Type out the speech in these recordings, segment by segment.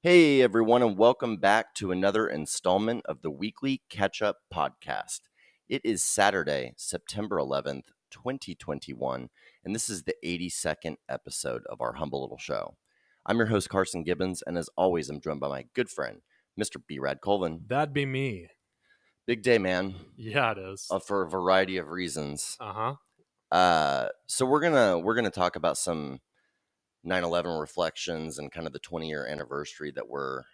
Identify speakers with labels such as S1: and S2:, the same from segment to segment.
S1: Hey everyone, and welcome back to another installment of the weekly catch-up podcast. It is Saturday, September 11th, 2021, and this is the 82nd episode of our humble little show. I'm your host, Carson Gibbons, and as always, I'm joined by my good friend, Mr. B-Rad Colvin.
S2: That'd be me.
S1: Big day, man.
S2: Yeah, it is.
S1: For a variety of reasons.
S2: Uh-huh.
S1: So we're gonna talk about some 9/11 reflections and kind of the 20-year anniversary that we're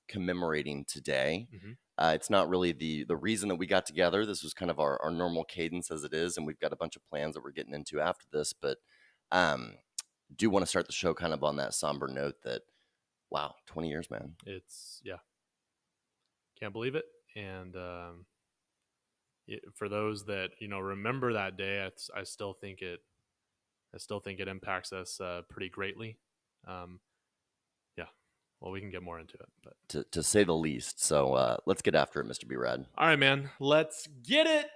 S1: commemorating today.
S2: Mm-hmm.
S1: It's not really the reason that we got together. This was kind of our normal cadence as it is, and we've got a bunch of plans that we're getting into after this. But do want to start the show kind of on that somber note that, wow, 20 years, man.
S2: Can't believe it. And for those that remember that day, I still think it impacts us pretty greatly. Well, we can get more into it, but
S1: to say the least. So let's get after it, Mr. B-Rad.
S2: All right, man. Let's get it.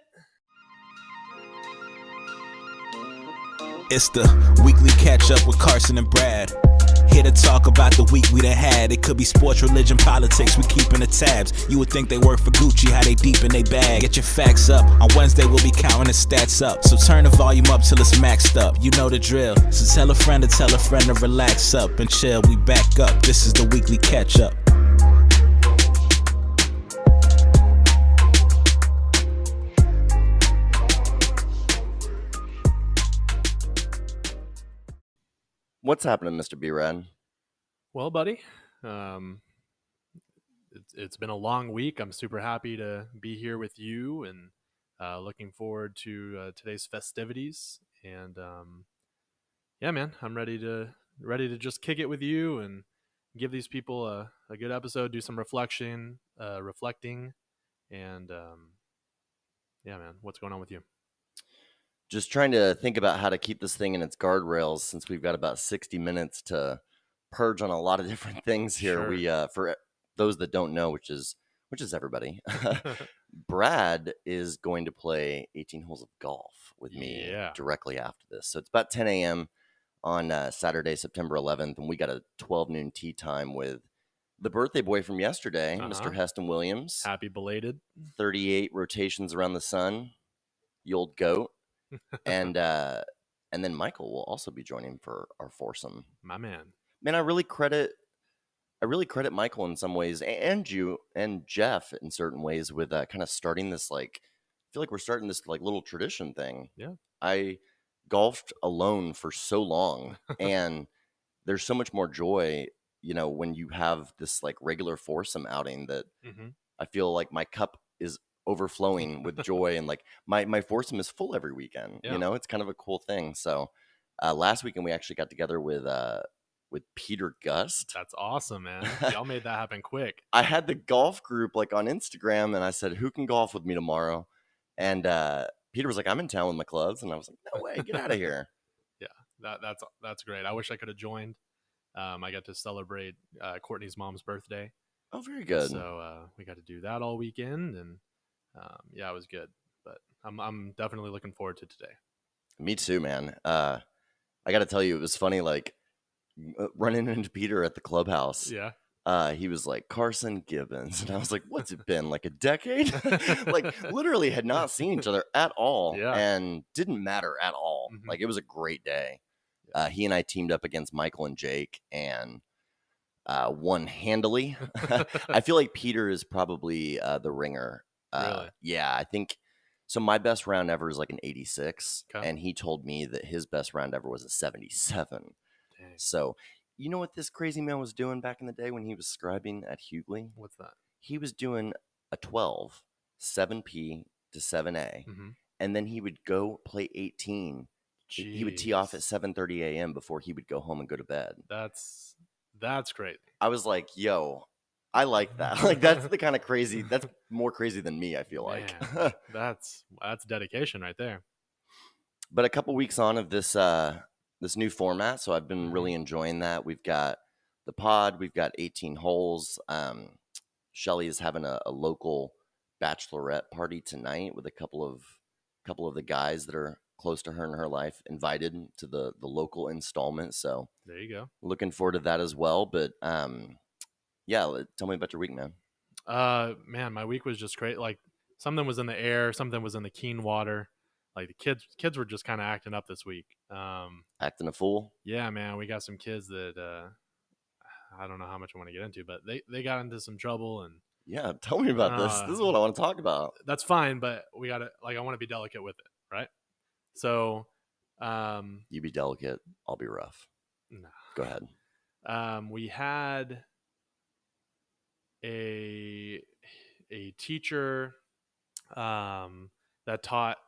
S3: It's the weekly catch up with Carson and Brad. Here to talk about the week we done had. It could be sports, religion, politics, we keeping the tabs. You would think they work for Gucci, how they deep in they bag. Get your facts up, on Wednesday we'll be counting the stats up. So turn the volume up till it's maxed up, you know the drill. So tell a friend to relax up and chill, we back up. This is the weekly catch up.
S1: What's happening, Mr. B-Rad?
S2: Well, buddy, it's been a long week. I'm super happy to be here with you and looking forward to today's festivities. And yeah, man, I'm ready to just kick it with you and give these people a good episode, do some reflecting, and yeah, man, what's going on with you?
S1: Just trying to think about how to keep this thing in its guardrails since we've got about 60 minutes to purge on a lot of different things here.
S2: Sure.
S1: We for those that don't know, which is everybody, Brad is going to play 18 holes of golf with me directly after this. So it's about 10 a.m. on Saturday, September 11th, and we got a 12 noon tee time with the birthday boy from yesterday, Mr. Heston Williams.
S2: Happy belated.
S1: 38 rotations around the sun, the old goat. And then Michael will also be joining for our foursome.
S2: My man.
S1: Man, I really credit Michael in some ways, and you and Jeff in certain ways with kind of starting this, like, I feel like we're starting this like little tradition thing.
S2: Yeah.
S1: I golfed alone for so long, and there's so much more joy, when you have this like regular foursome outing that I feel like my cup is overflowing with joy, and like my foursome is full every weekend.
S2: Yeah.
S1: It's kind of a cool thing. So last weekend we actually got together with Peter Gust.
S2: That's awesome, man. Y'all made that happen quick.
S1: I had the golf group like on Instagram, and I said, who can golf with me tomorrow? And Peter was like, I'm in town with my clubs, and I was like, no way, get out of here.
S2: Yeah, that's great. I wish I could have joined. I got to celebrate Courtney's mom's birthday.
S1: Oh, very good.
S2: So we got to do that all weekend, and yeah, it was good. But I'm definitely looking forward to today.
S1: Me too, man. I got to tell you, it was funny, like running into Peter at the clubhouse.
S2: Yeah.
S1: He was like, Carson Gibbons. And I was like, what's it been, like a decade? Like literally had not seen each other at all.
S2: Yeah.
S1: And didn't matter at all.
S2: Mm-hmm.
S1: Like it was a great day.
S2: Yeah.
S1: He and I teamed up against Michael and Jake and won handily. I feel like Peter is probably the ringer.
S2: Really?
S1: Yeah, I think so. My best round ever is like an 86.
S2: Okay.
S1: And he told me that his best round ever was a 77.
S2: Dang.
S1: So you know what this crazy man was doing back in the day when he was scribing at Hughley?
S2: What's that?
S1: He was doing a 12, 7P to 7A, and then he would go play 18.
S2: Jeez.
S1: He would tee off at 7:30 a.m. before he would go home and go to bed.
S2: That's great.
S1: I was like, yo, I like that. Like that's the kind of crazy. That's more crazy than me, I feel like.
S2: that's dedication right there.
S1: But a couple weeks on of this new format, so I've been really enjoying that. We've got the pod, we've got 18 holes. Shelly is having a local bachelorette party tonight with a couple of the guys that are close to her in her life invited to the local installment. So
S2: there you go.
S1: Looking forward to that as well. But yeah, tell me about your week, man.
S2: Man, my week was just great. Like something was in the air, something was in the keen water. Like the kids were just kind of acting up this week.
S1: Acting a fool.
S2: Yeah, man, we got some kids that I don't know how much I want to get into, but they got into some trouble. And
S1: yeah, tell me about this. This is what I want to talk about.
S2: That's fine, but we gotta I want to be delicate with it, right? So,
S1: you be delicate, I'll be rough.
S2: No.
S1: Go ahead.
S2: We had a teacher that taught.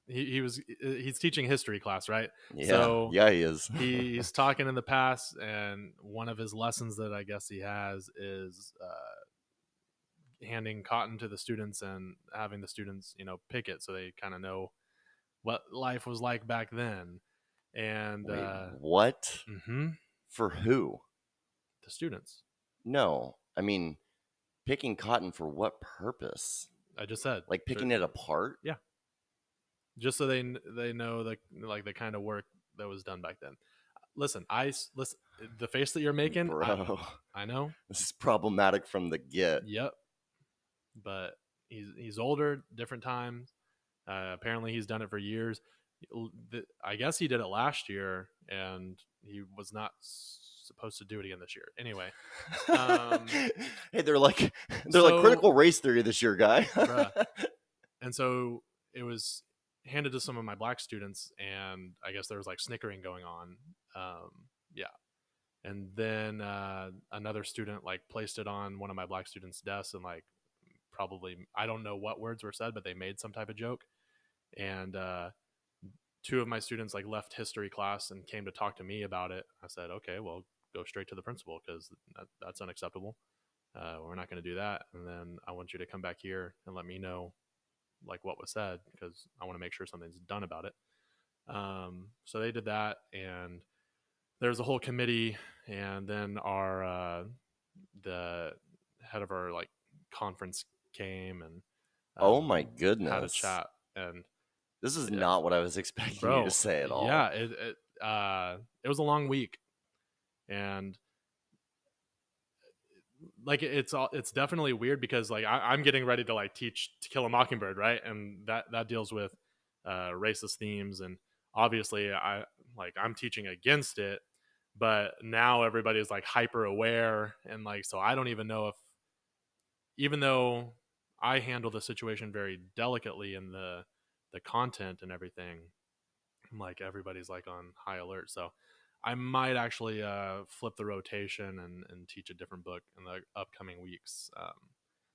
S2: He's teaching history class, right?
S1: Yeah,
S2: so
S1: yeah, he is.
S2: He's talking in the past, and one of his lessons that I guess he has is handing cotton to the students and having the students, pick it so they kind of know what life was like back then. And
S1: wait, what?
S2: Mm-hmm.
S1: For who?
S2: The students.
S1: No, I mean, picking cotton for what purpose?
S2: I just said
S1: like picking it apart.
S2: Yeah, just so they know the kind of work that was done back then. Listen, the face that you're making,
S1: bro.
S2: I know
S1: this is problematic from the get.
S2: Yep, but he's older, different times. Apparently, he's done it for years. I guess he did it last year, and he was not supposed to do it again this year. Anyway,
S1: hey, they're like critical race theory this year, guy.
S2: And so it was handed to some of my black students, and I guess there was like snickering going on. Yeah, and then another student like placed it on one of my black students' desks, and like probably I don't know what words were said, but they made some type of joke. And two of my students like left history class and came to talk to me about it. I said, okay, well, go straight to the principal because that's unacceptable. We're not going to do that. And then I want you to come back here and let me know like what was said because I want to make sure something's done about it. So they did that, and there's a whole committee, and then our the head of our like conference came and
S1: oh my goodness,
S2: had a chat. And
S1: this is not what I was expecting you to say at all.
S2: Yeah, it was a long week, and like it's definitely weird because like I'm getting ready to like teach To Kill a Mockingbird, right? And that deals with racist themes, and obviously I'm teaching against it, but now everybody's like hyper aware, and like so I don't even know if, even though I handle the situation very delicately in the content and everything, like everybody's like on high alert. So I might actually flip the rotation and teach a different book in the upcoming weeks.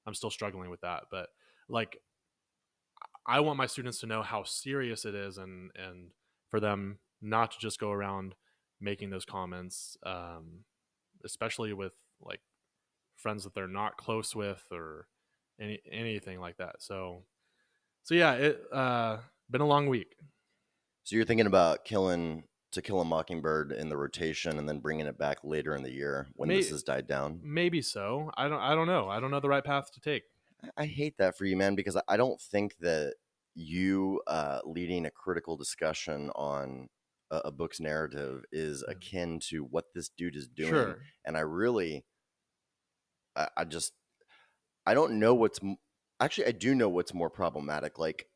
S2: I'm still struggling with that, but like I want my students to know how serious it is, and for them not to just go around making those comments, especially with like friends that they're not close with or anything like that. So yeah, it been a long week.
S1: So you're thinking about To Kill a Mockingbird in the rotation and then bringing it back later in the year when this has died down?
S2: Maybe so. I don't know. I don't know the right path to take.
S1: I hate that for you, man, because I don't think that you leading a critical discussion on a book's narrative is akin to what this dude is doing.
S2: Sure.
S1: And I don't know what's actually, I do know what's more problematic. Like,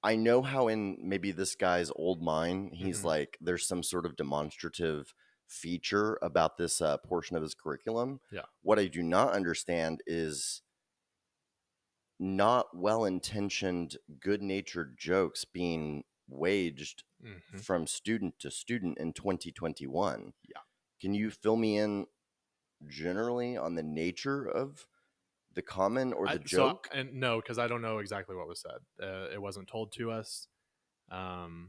S1: I know how in maybe this guy's old mind, he's like, there's some sort of demonstrative feature about this portion of his curriculum.
S2: Yeah.
S1: What I do not understand is not well-intentioned, good-natured jokes being waged from student to student in 2021.
S2: Yeah.
S1: Can you fill me in generally on the nature of the comment or the joke?
S2: And no, because I don't know exactly what was said. It wasn't told to us, and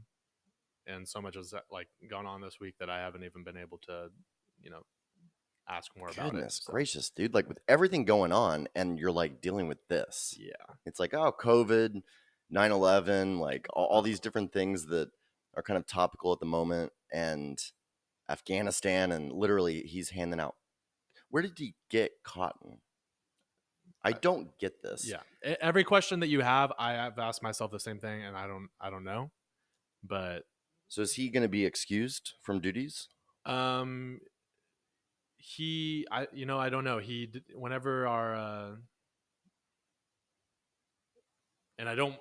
S2: so much has like gone on this week that I haven't even been able to, ask more about it.
S1: Goodness gracious, dude! Like with everything going on, and you're like dealing with this.
S2: Yeah,
S1: it's like COVID, 9/11, like all these different things that are kind of topical at the moment, and Afghanistan, and literally he's handing out. Where did he get cotton? I don't get this.
S2: Yeah. Every question that you have, I have asked myself the same thing, and I don't know. But
S1: so is he going to be excused from duties?
S2: I don't know. Whenever our and I don't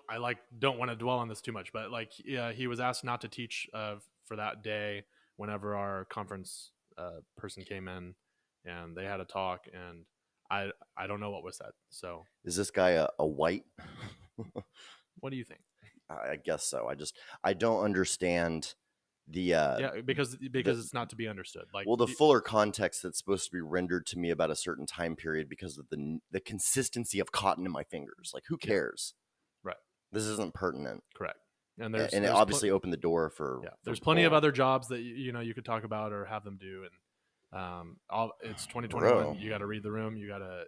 S2: want to dwell on this too much, but like he was asked not to teach for that day whenever our conference person came in, and they had a talk, and I don't know what was said. So
S1: is this guy a white?
S2: What do you think?
S1: I guess so. I don't understand the
S2: because it's not to be understood. Like,
S1: well, the fuller context that's supposed to be rendered to me about a certain time period because of the consistency of cotton in my fingers. Like, who cares?
S2: Right.
S1: This isn't pertinent.
S2: Correct. And
S1: it obviously opened the door for
S2: there's plenty of other jobs that you could talk about or have them do, and it's 2021.
S1: Bro.
S2: You got to read the room. You got to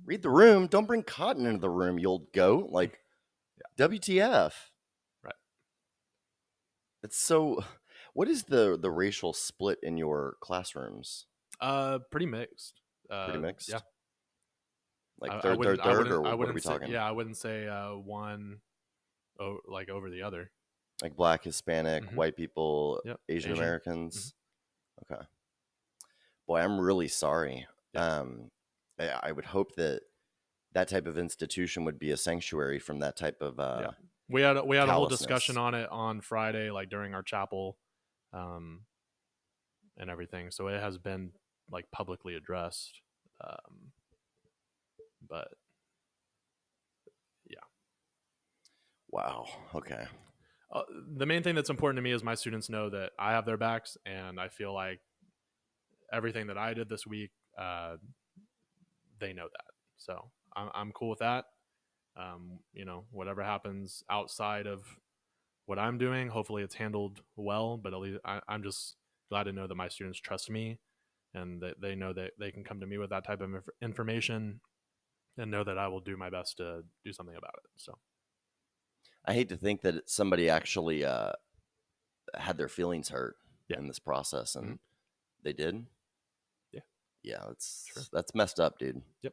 S1: read the room. Don't bring cotton into the room, you old goat. Like, WTF?
S2: Right.
S1: It's so. What is the racial split in your classrooms?
S2: Pretty mixed.
S1: Pretty mixed.
S2: Yeah.
S1: Like third, or what are we talking?
S2: Yeah, I wouldn't say one like over the other.
S1: Like Black, Hispanic, white people, Asian Americans.
S2: Mm-hmm.
S1: Okay. Boy, I'm really sorry.
S2: Yeah.
S1: I would hope that type of institution would be a sanctuary from that type of
S2: We had a whole discussion on it on Friday, like during our chapel, and everything. So it has been like publicly addressed. But yeah.
S1: Wow. Okay.
S2: The main thing that's important to me is my students know that I have their backs, and I feel like everything that I did this week, they know that. So I'm cool with that. Whatever happens outside of what I'm doing, hopefully it's handled well. But at least I'm just glad to know that my students trust me, and that they know that they can come to me with that type of information, and know that I will do my best to do something about it. So
S1: I hate to think that somebody actually had their feelings hurt in this process, and they did. Yeah, that's messed up, dude.
S2: Yep.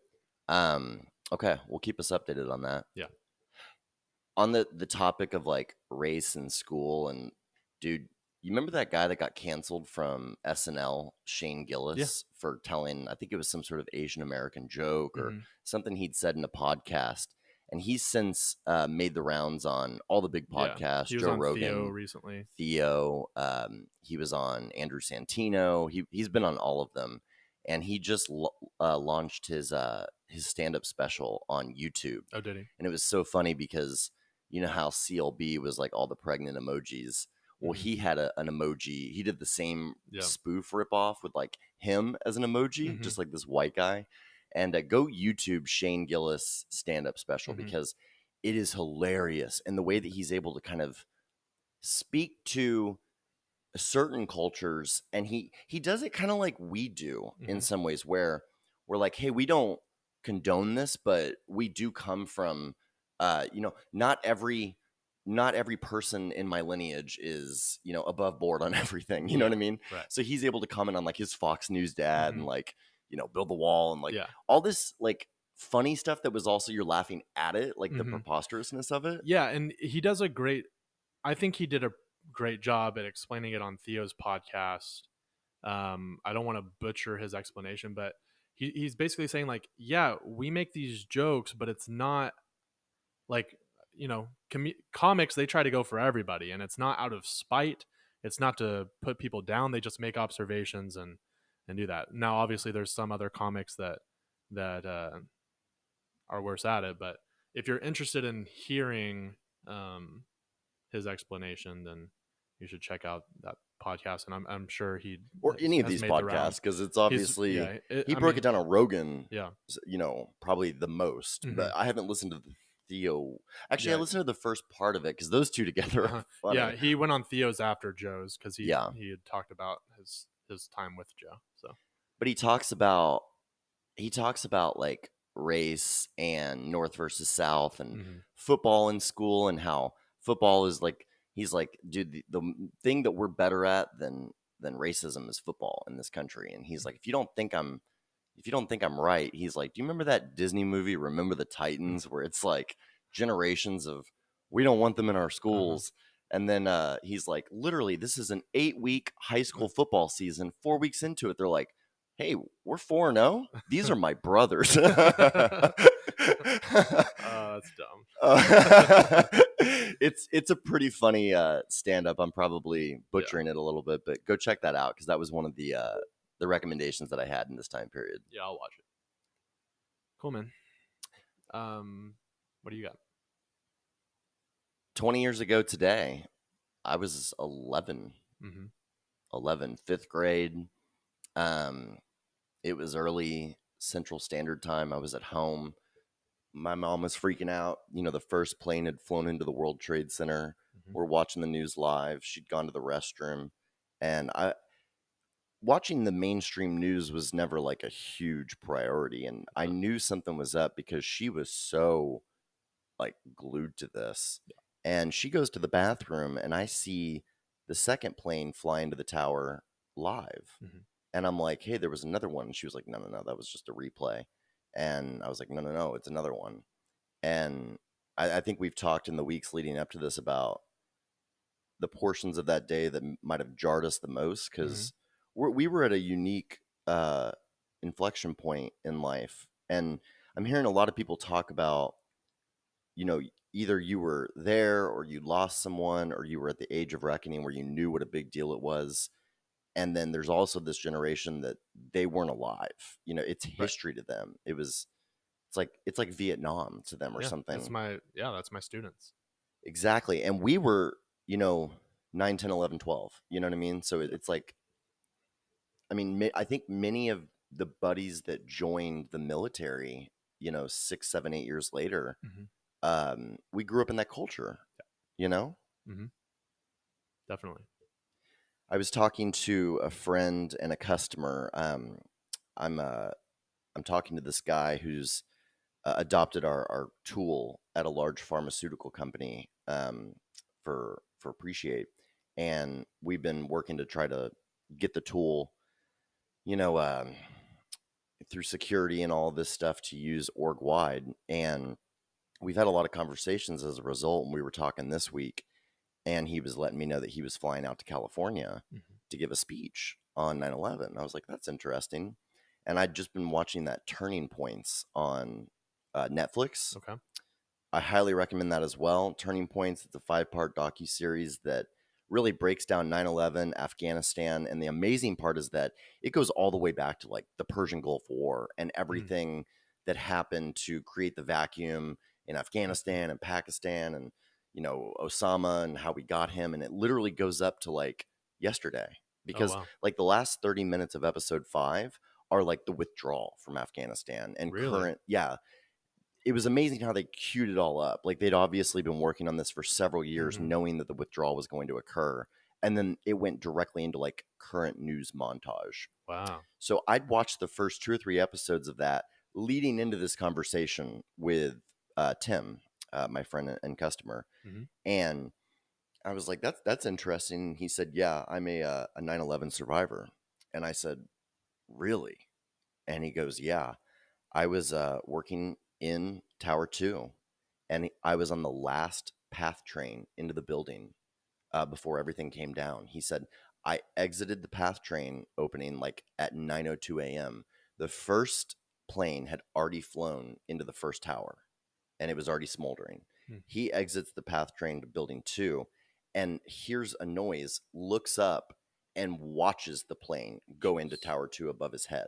S1: Okay, well, keep us updated on that.
S2: Yeah.
S1: On the topic of like race in school, and dude, you remember that guy that got canceled from SNL, Shane Gillis, for telling, I think it was some sort of Asian American joke or something he'd said in a podcast, and he's since made the rounds on all the big podcasts.
S2: He was
S1: Joe
S2: on
S1: Rogan
S2: Theo recently.
S1: He was on Andrew Santino. He's been on all of them. And he just launched his stand-up special on YouTube.
S2: Oh, did he?
S1: And it was so funny because you know how CLB was like all the pregnant emojis. Well, he had an emoji. He did the same spoof ripoff with like him as an emoji, just like this white guy. And go YouTube Shane Gillis stand-up special because it is hilarious. And the way that he's able to kind of speak to certain cultures, and he does it kind of like we do in some ways, where we're like, hey, we don't condone this, but we do come from not every person in my lineage is above board on everything, you know what I mean?
S2: Right.
S1: So he's able to comment on like his Fox News dad and like build the wall and like all this like funny stuff that was also, you're laughing at it, like the preposterousness of it.
S2: Yeah, and he does I think he did a great job at explaining it on Theo's podcast. I don't want to butcher his explanation, but he's basically saying like, yeah, we make these jokes, but it's not like, comics, they try to go for everybody, and it's not out of spite. It's not to put people down. They just make observations and do that. Now, obviously there's some other comics that are worse at it, but if you're interested in hearing his explanation, then you should check out that podcast, and I'm sure
S1: any of these podcasts, because it's obviously he broke it down on Rogan. Probably the most, but I haven't listened to the Theo. Actually, I listened to the first part of it because those two together are funny.
S2: Yeah, he went on Theo's after Joe's because he had talked about his time with Joe. So,
S1: but he talks about like race and North versus South and football in school, and how football is like, he's like, dude, the thing that we're better at than racism is football in this country. And he's like, if you don't think I'm right, he's like, do you remember that Disney movie, Remember the Titans, where it's like generations of We don't want them in our schools. And then he's like, literally, this is an 8-week high school football season. 4 weeks into it, they're like, hey, we're 4-0. These are my brothers.
S2: That's dumb.
S1: It's a pretty funny stand-up. I'm probably butchering it a little bit, but go check that out because that was one of the recommendations that I had in this time period.
S2: Yeah, I'll watch it. Cool, man. What do you got?
S1: 20 years ago today, I was 11. 11, 5th grade. It was early Central Standard Time. I was at home. My mom was freaking out. You know, the first plane had flown into the World Trade Center. We're watching the news live. She'd gone to the restroom. And watching the mainstream news was never like a huge priority. And I knew something was up because she was so like glued to this. Yeah. And she goes to the bathroom and I see the second plane fly into the tower live. And I'm like, hey, there was another one. And she was like, no, that was just a replay. And I was like, no, it's another one. And I think we've talked in the weeks leading up to this about the portions of that day that might have jarred us the most because we were at a unique inflection point in life. And I'm hearing a lot of people talk about, you know, either you were there or you lost someone or you were at the age of reckoning where you knew what a big deal it was. And then there's also this generation that they weren't alive. You know, it's history to them. It's like Vietnam to them or something.
S2: That's my students.
S1: Exactly. And we were, you know, 9, 10, 11, 12. You know what I mean? So it's like, I mean, I think many of the buddies that joined the military, you know, 6, 7, 8 years later, we grew up in that culture, you know?
S2: Definitely.
S1: I was talking to a friend and a customer. I'm talking to this guy who's adopted our tool at a large pharmaceutical company for Appreciate, and we've been working to try to get the tool, you know, through security and all this stuff to use org wide. And we've had a lot of conversations as a result. And we were talking this week. And he was letting me know that he was flying out to California to give a speech on 9/11. I was like, that's interesting. And I'd just been watching that Turning Points on Netflix.
S2: Okay.
S1: I highly recommend that as well. Turning Points, it's a 5-part docuseries that really breaks down 9/11, Afghanistan. And the amazing part is that it goes all the way back to like the Persian Gulf War and everything that happened to create the vacuum in Afghanistan and Pakistan and, you know, Osama and how we got him. And it literally goes up to like yesterday because like the last 30 minutes of episode 5 are like the withdrawal from Afghanistan and current. Yeah. It was amazing how they queued it all up. Like they'd obviously been working on this for several years, knowing that the withdrawal was going to occur. And then it went directly into like current news montage.
S2: Wow.
S1: So I'd watched the first 2 or 3 episodes of that leading into this conversation with Tim, my friend and customer. And I was like, that's interesting. He said, yeah, I'm a 9/11 survivor. And I said, really? And he goes, yeah, I was working in Tower 2 and I was on the last PATH train into the building before everything came down. He said, I exited the PATH train opening like at 9:02 a.m. The first plane had already flown into the first tower and it was already smoldering. He exits the PATH train to building 2 and hears a noise, looks up and watches the plane go into Tower 2 above his head.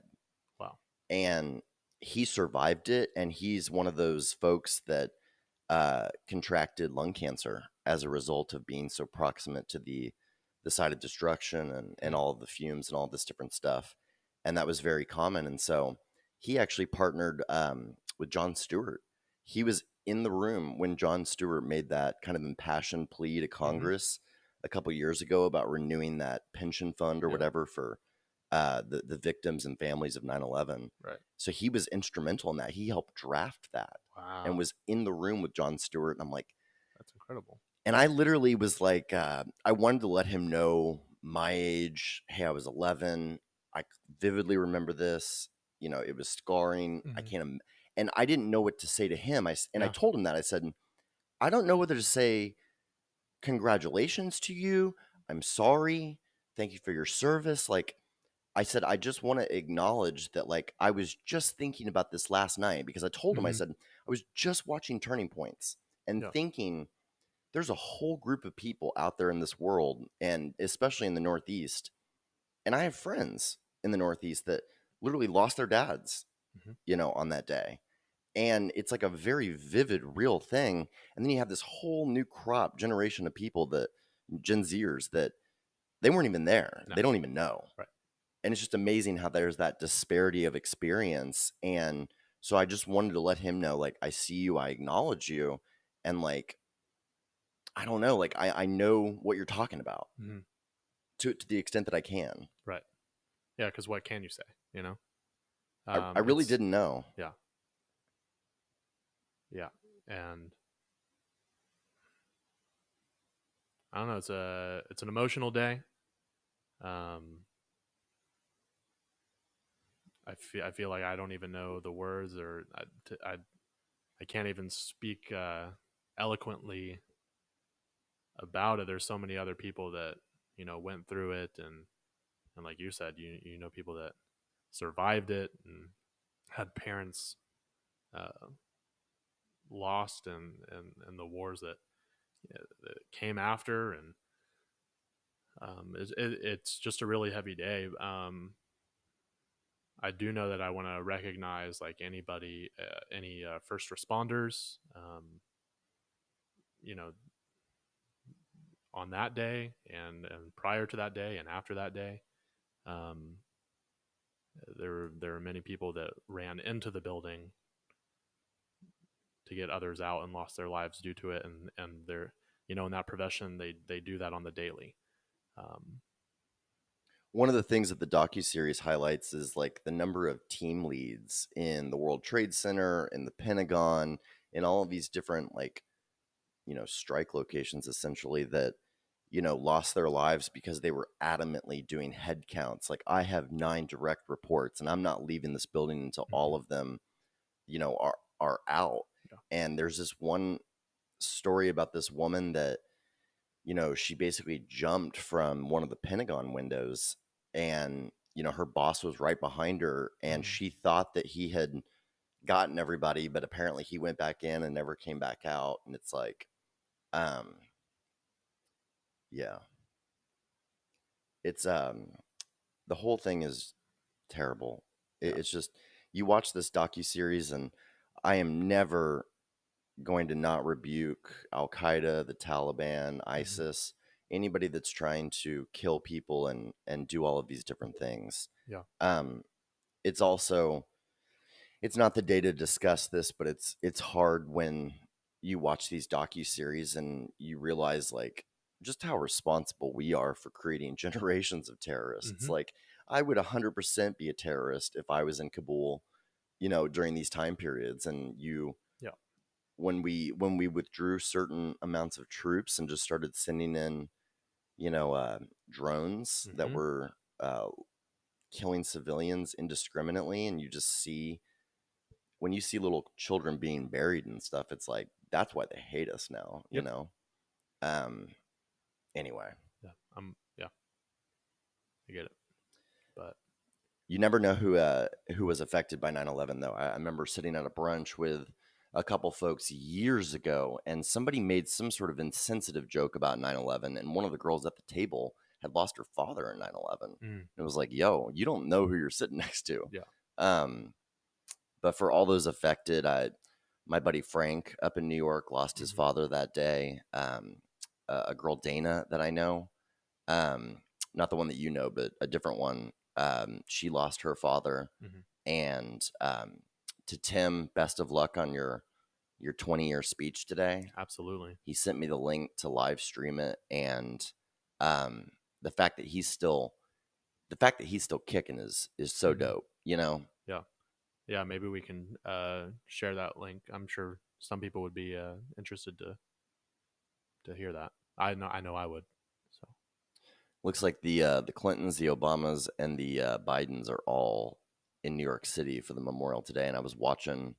S2: Wow.
S1: And he survived it. And he's one of those folks that contracted lung cancer as a result of being so proximate to the site of destruction and all of the fumes and all this different stuff. And that was very common. And so he actually partnered with Jon Stewart. He was in the room when Jon Stewart made that kind of impassioned plea to Congress a couple years ago about renewing that pension fund or whatever for the victims and families of 9/11.
S2: Right.
S1: So he was instrumental in that. He helped draft that and was in the room with Jon Stewart. And I'm like,
S2: that's incredible.
S1: And I literally was like, I wanted to let him know my age. Hey, I was 11. I vividly remember this. You know, it was scarring. I can't. And I didn't know what to say to him. I told him that. I said, I don't know whether to say congratulations to you, I'm sorry, thank you for your service. Like, I said, I just want to acknowledge that, like, I was just thinking about this last night because I told him, I said, I was just watching Turning Points and thinking there's a whole group of people out there in this world, and especially in the Northeast. And I have friends in the Northeast that literally lost their dads, on that day. And it's like a very vivid, real thing. And then you have this whole new generation of people that Gen Zers that they weren't even there. No. They don't even know.
S2: Right.
S1: And it's just amazing how there's that disparity of experience. And so I just wanted to let him know, like, I see you, I acknowledge you. And like, I don't know, like, I know what you're talking about to the extent that I can.
S2: Right. Yeah. Cause what can you say,
S1: I really didn't know.
S2: Yeah. Yeah. And I don't know. It's an emotional day. I feel like I don't even know the words, or I can't even speak eloquently about it. There's so many other people that went through it, and like you said, you know people that survived it and had parents lost and the wars that came after, and it's just a really heavy day. I do know that I want to recognize, like, anybody, any first responders, on that day and prior to that day and after that day. There are many people that ran into the building to get others out and lost their lives due to it, and they're in that profession they do that on the daily.
S1: One of the things that the docuseries highlights is like the number of team leads in the World Trade Center, in the Pentagon, in all of these different, like, strike locations essentially that, lost their lives because they were adamantly doing head counts. Like, I have 9 direct reports and I'm not leaving this building until all of them, are out. Yeah. And there's this one story about this woman that, she basically jumped from one of the Pentagon windows, and, her boss was right behind her, and she thought that he had gotten everybody, but apparently he went back in and never came back out. And it's like, yeah, it's, the whole thing is terrible. It's just, you watch this docuseries, and I am never going to not rebuke Al-Qaeda, the Taliban, ISIS, anybody that's trying to kill people and do all of these different things.
S2: Yeah.
S1: It's also, it's not the day to discuss this, but it's hard when you watch these docuseries and you realize, like, just how responsible we are for creating generations of terrorists. Like, I would 100% be a terrorist if I was in Kabul, during these time periods. And when we withdrew certain amounts of troops and just started sending in, drones that were killing civilians indiscriminately, and you just see, when you see little children being buried and stuff, it's like, that's why they hate us now, Anyway.
S2: Yeah. Yeah. I get it. But
S1: you never know who was affected by 9/11, though. I remember sitting at a brunch with a couple folks years ago, and somebody made some sort of insensitive joke about 9/11, and one of the girls at the table had lost her father in 9/11. It was like, yo, you don't know who you're sitting next to.
S2: Yeah.
S1: But for all those affected, my buddy Frank up in New York lost his father that day. A girl, Dana, that I know, not the one that you know, but a different one, she lost her father. And to Tim, best of luck on your 20-year speech today.
S2: Absolutely.
S1: He sent me the link to live stream it, and the fact that he's still kicking is so dope,
S2: Yeah. Yeah, maybe we can share that link. I'm sure some people would be interested to hear that. I know I would. So
S1: looks like the Clintons, the Obamas, and the Bidens are all in New York City for the memorial today. And I was watching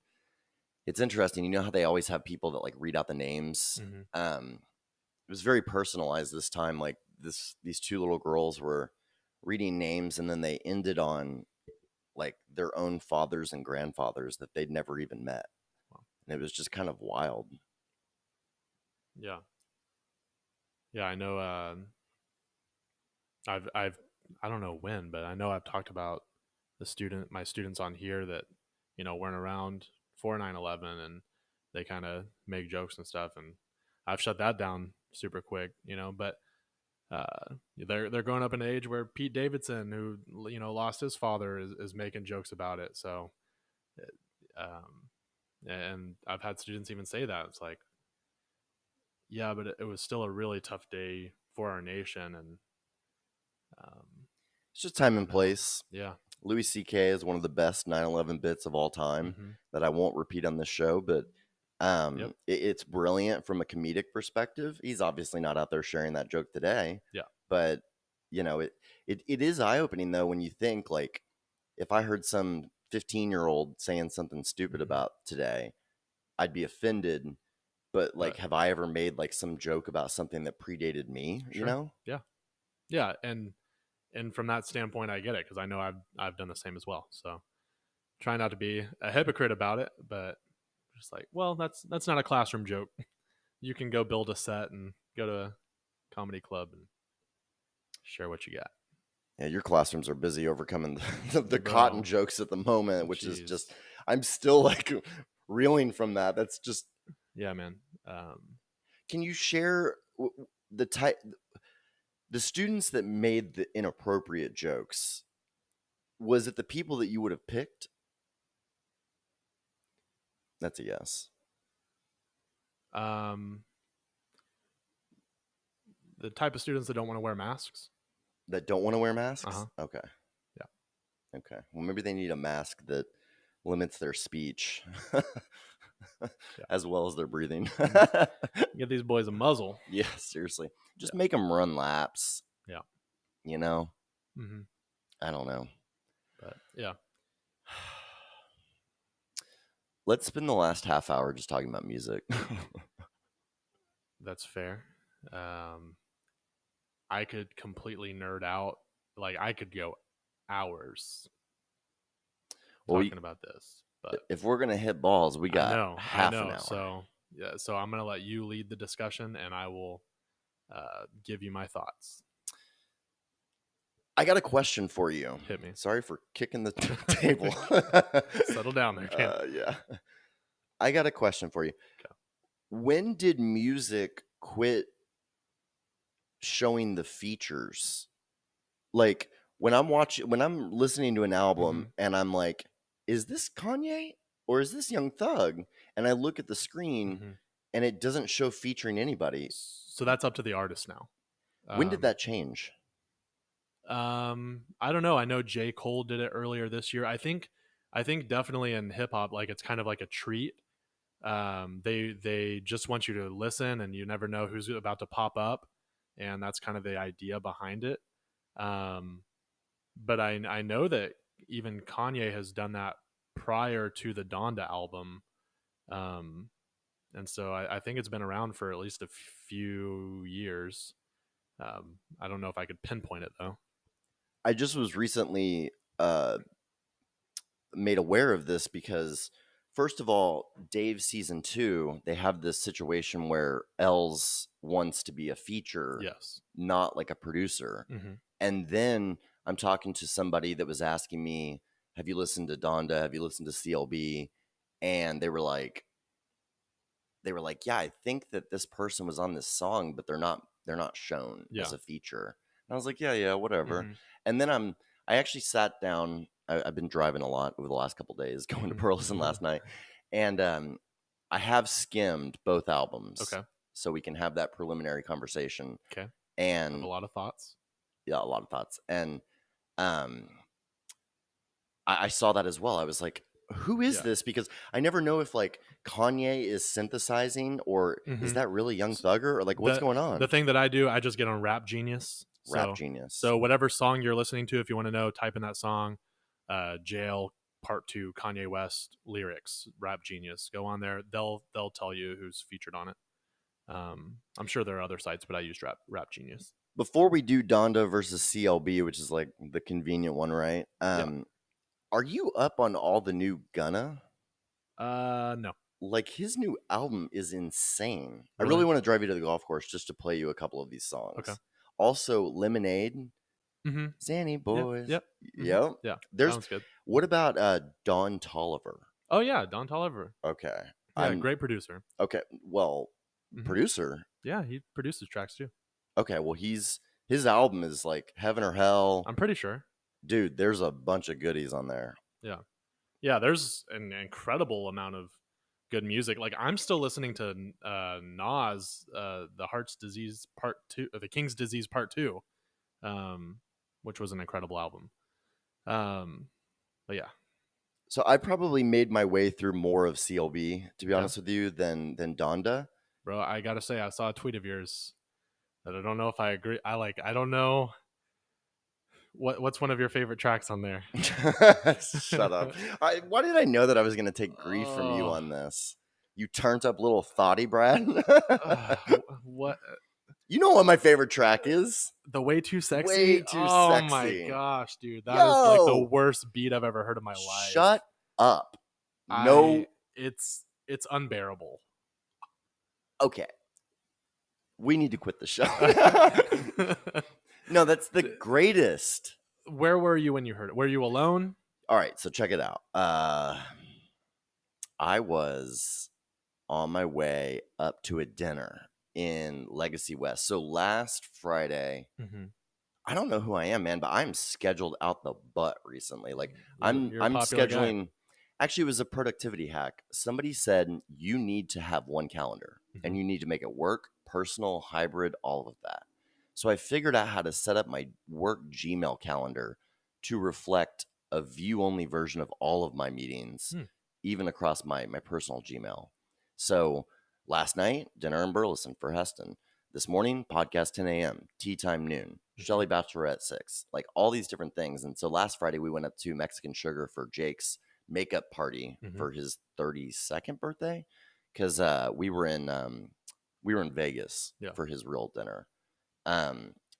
S1: it's interesting. You know how they always have people that like read out the names.
S2: Mm-hmm.
S1: It was very personalized this time. Like these two little girls were reading names, and then they ended on like their own fathers and grandfathers that they'd never even met.
S2: Wow.
S1: And it was just kind of wild.
S2: Yeah. Yeah, I know. I don't know when, but I know I've talked about my students on here that, weren't around for 9/11, and they kind of make jokes and stuff. And I've shut that down super quick, but they're growing up in an age where Pete Davidson, who, lost his father, is making jokes about it. So, and I've had students even say that. It's like, yeah, but it was still a really tough day for our nation. And
S1: it's just time and place.
S2: Yeah.
S1: Louis C.K. is one of the best 9/11 bits of all time that I won't repeat on this show, but it's brilliant from a comedic perspective. He's obviously not out there sharing that joke today.
S2: Yeah.
S1: But, it is eye-opening, though, when you think, like, if I heard some 15-year-old saying something stupid about today, I'd be offended. But, like, have I ever made, like, some joke about something that predated me,
S2: Sure. Yeah. Yeah, and from that standpoint, I get it, because I know I've done the same as well. So try not to be a hypocrite about it, but just like, well, that's not a classroom joke. You can go build a set and go to a comedy club and share what you got.
S1: Yeah, your classrooms are busy overcoming the cotton jokes at the moment, which is just, I'm still like reeling from that. That's just,
S2: yeah, man.
S1: Can you share the students that made the inappropriate jokes? Was it the people that you would have picked? That's a yes.
S2: The type of students that don't want to wear masks.
S1: That don't want to wear masks?
S2: Uh-huh.
S1: Okay.
S2: Yeah.
S1: Okay. Well, maybe they need a mask that limits their speech as well as their breathing.
S2: Give these boys a muzzle.
S1: Yeah, seriously. Just make them run laps.
S2: Yeah.
S1: Mm-hmm. I don't know.
S2: But yeah.
S1: Let's spend the last half hour just talking about music.
S2: That's fair. I could completely nerd out. Like, I could go hours talking about this. But
S1: if we're gonna hit balls, we got half an hour.
S2: So I'm gonna let you lead the discussion, and I will give you my thoughts.
S1: I got a question for you.
S2: Hit me.
S1: Sorry for kicking the table.
S2: Settle down there, Ken.
S1: Yeah. I got a question for you.
S2: Okay.
S1: When did music quit showing the features? Like when I'm listening to an album and I'm like, is this Kanye or is this Young Thug? And I look at the screen and it doesn't show featuring anybody.
S2: So that's up to the artist now.
S1: When did that change?
S2: I don't know. I know J. Cole did it earlier this year. I think definitely in hip hop, like, it's kind of like a treat. They just want you to listen, and you never know who's about to pop up, and that's kind of the idea behind it. But I know that even Kanye has done that prior to the Donda album. And so I think it's been around for at least a few years. I don't know if I could pinpoint it, though.
S1: I just was recently made aware of this because, first of all, Dave season 2, they have this situation where Els wants to be a feature, not like a producer. And then I'm talking to somebody that was asking me, have you listened to Donda? Have you listened to CLB? And they were like, yeah, I think that this person was on this song, but they're not shown as a feature. And I was like, yeah, whatever. And then I actually sat down. I've been driving a lot over the last couple of days, going to Burleson last night. And I have skimmed both albums.
S2: Okay.
S1: So we can have that preliminary conversation.
S2: Okay.
S1: And
S2: I have a lot of thoughts.
S1: Yeah, a lot of thoughts. And I saw that as well. I was like, who is this? Because I never know if like Kanye is synthesizing or is that really Young Thugger or like what's going on?
S2: The thing that I do, I just get on RapGenius.
S1: RapGenius.
S2: So whatever song you're listening to, if you want to know, type in that song. JL Part 2 Kanye West lyrics, RapGenius. Go on there. They'll tell you who's featured on it. I'm sure there are other sites, but I used RapGenius.
S1: Before we do Donda versus CLB, which is like the convenient one, right? Are you up on all the new Gunna?
S2: No.
S1: Like, his new album is insane.
S2: Really?
S1: I really want to drive you to the golf course just to play you a couple of these songs.
S2: Okay.
S1: Also, Lemonade.
S2: Mm-hmm.
S1: Zanny Boys.
S2: Yep.
S1: Mm-hmm. Yep.
S2: Yeah.
S1: That
S2: sounds good.
S1: What about Don Toliver?
S2: Oh yeah, Don Toliver.
S1: Okay.
S2: Yeah, great producer.
S1: Okay. Well, producer.
S2: Yeah, he produces tracks too.
S1: Okay. Well, his album is like Heaven or Hell.
S2: I'm pretty sure.
S1: Dude, there's a bunch of goodies on there.
S2: Yeah. Yeah, there's an incredible amount of good music. Like, I'm still listening to Nas, the Heart's Disease Part 2, the King's Disease Part 2, which was an incredible album. But yeah.
S1: So I probably made my way through more of CLB, to be honest with you, than Donda.
S2: Bro, I gotta say, I saw a tweet of yours that I don't know if I agree. I don't know. What's one of your favorite tracks on there?
S1: Shut up. Why did I know that I was going to take grief from you on this? You turned up little thoughty, Brad.
S2: What?
S1: You know what my favorite track is?
S2: The Way Too Sexy?
S1: Way Too
S2: oh
S1: Sexy.
S2: My gosh, dude. That is like the worst beat I've ever heard in my life.
S1: Shut up. No.
S2: It's unbearable.
S1: Okay. We need to quit the show. No, that's the greatest.
S2: Where were you when you heard it? Were you alone?
S1: All right, so check it out. I was on my way up to a dinner in Legacy West. So last Friday, I don't know who I am, man, but I'm scheduled out the butt recently. Like, I'm scheduling. Guy. Actually, it was a productivity hack. Somebody said you need to have one calendar and you need to make it work, personal, hybrid, all of that. So I figured out how to set up my work Gmail calendar to reflect a view-only version of all of my meetings, even across my personal Gmail. So last night, dinner in Burleson for Heston. This morning, podcast 10 a.m., tea time noon, Shelly Bachelorette 6, like all these different things. And so last Friday, we went up to Mexican Sugar for Jake's makeup party for his 32nd birthday because we were in Vegas for his real dinner.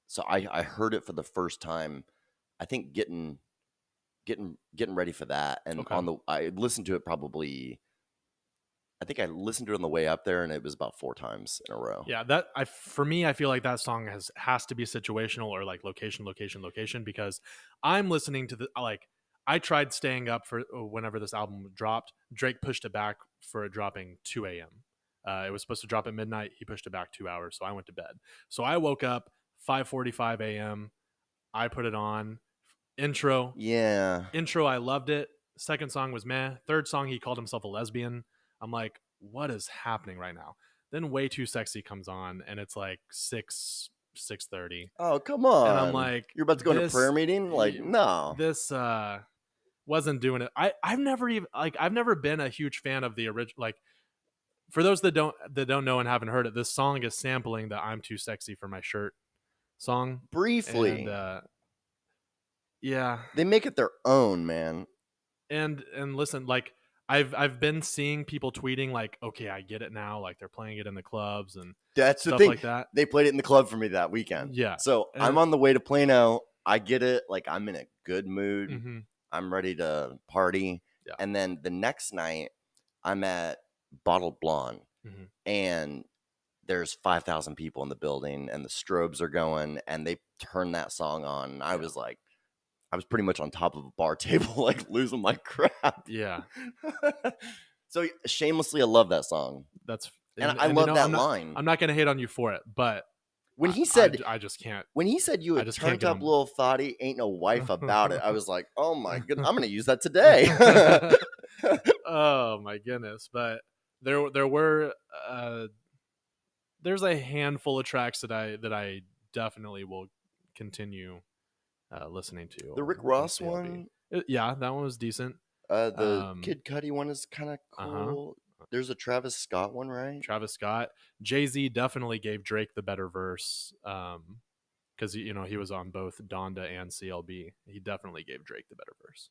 S1: So I heard it for the first time, I think getting ready for that. And I listened to it probably, I think I listened to it on the way up there and it was about 4 times in a row.
S2: Yeah. For me, I feel like that song has to be situational or like location, because I'm listening to I tried staying up for whenever this album dropped. Drake pushed it back for it dropping 2 a.m. It was supposed to drop at midnight. He pushed it back 2 hours, so I went to bed. So I woke up 5:45 a.m. I put it on. Intro.
S1: Yeah.
S2: Intro, I loved it. Second song was meh. Third song, he called himself a lesbian. I'm like, what is happening right now? Then Way Too Sexy comes on, and it's like 6:30.
S1: Oh, come on.
S2: And I'm like,
S1: you're about to go to a prayer meeting? Like, no.
S2: This wasn't doing it. I've never been a huge fan of the original. Like, for those that don't know and haven't heard it, this song is sampling the "I'm Too Sexy for My Shirt" song
S1: briefly.
S2: And, yeah,
S1: they make it their own, man.
S2: And listen, like I've been seeing people tweeting like, okay, I get it now. Like they're playing it in the clubs and
S1: that's
S2: stuff
S1: the thing.
S2: Like that.
S1: They played it in the club for me that weekend.
S2: Yeah.
S1: So I'm on the way to Plano. I get it. Like I'm in a good mood. I'm ready to party. Yeah. And then the next night, I'm at Bottled Blonde, and there's 5,000 people in the building, and the strobes are going, and they turn that song on. And I was like, I was pretty much on top of a bar table, like losing my crap.
S2: Yeah.
S1: So shamelessly, I love that song. And I love that line.
S2: I'm not going to hate on you for it, but
S1: when he said,
S2: I just can't.
S1: When he said you a turned up little thotty, ain't no wife about it, I was like, oh my goodness, I'm going to use that today.
S2: Oh my goodness. But there's a handful of tracks that I definitely will continue listening to.
S1: The Rick Ross one?
S2: Yeah, that one was decent.
S1: The Kid Cudi one is kind of cool. There's a Travis Scott one, right?
S2: Travis Scott. Jay-Z definitely gave Drake the better verse because he was on both Donda and CLB. He definitely gave Drake the better verse.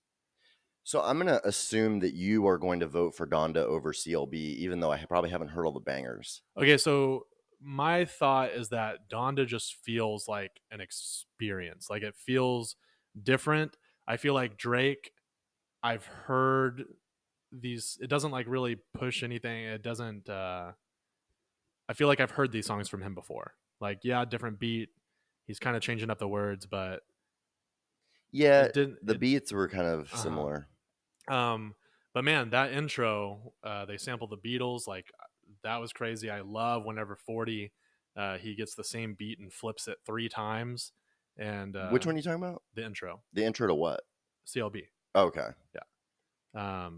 S1: So I'm going to assume that you are going to vote for Donda over CLB, even though I probably haven't heard all the bangers.
S2: Okay, so my thought is that Donda just feels like an experience. Like it feels different. I feel like Drake, I've heard these, it doesn't like really push anything. It doesn't, I feel like I've heard these songs from him before. Like, yeah, different beat. He's kind of changing up the words, but
S1: Yeah,
S2: it didn't.
S1: the beats were kind of similar.
S2: But man, that intro, they sampled the Beatles. Like that was crazy. I love whenever 40, he gets the same beat and flips it 3 times. And
S1: which one are you talking about?
S2: The intro.
S1: The intro to what?
S2: CLB.
S1: Oh, okay.
S2: Yeah.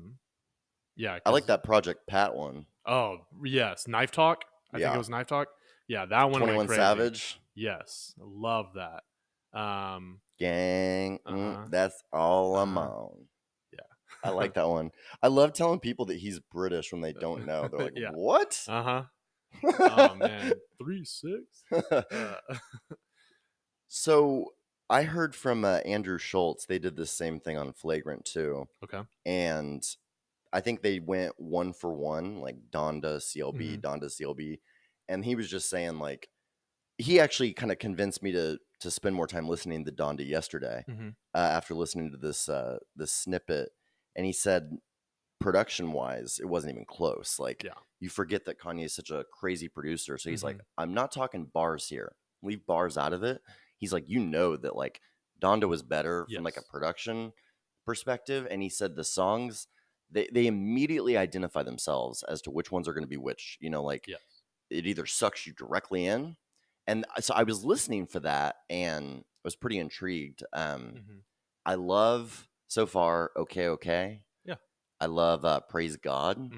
S2: Yeah.
S1: I like that Project Pat one.
S2: Oh yes, Knife Talk. I think it was Knife Talk. Yeah, that one.
S1: 21 Savage.
S2: Yes, love that.
S1: Gang, that's all I'm on. Yeah, I like that one. I love telling people that he's British when they don't know. They're like, "What?"
S2: Oh man, 3-6.
S1: So I heard from Andrew Schultz. They did the same thing on Flagrant too.
S2: Okay,
S1: and I think they went 1 for 1, like Donda CLB, Donda CLB, and he was just saying like he actually kind of convinced me to spend more time listening to Donda yesterday after listening to this snippet, and he said production wise it wasn't even close. Like you forget that Kanye is such a crazy producer, so he's like, I'm not talking bars here, leave bars out of it. He's like, that like Donda was better from like a production perspective, and he said the songs they immediately identify themselves as to which ones are going to be which, like it either sucks you directly in. And so I was listening for that and I was pretty intrigued. I love so far Okay.
S2: Yeah.
S1: I love Praise God.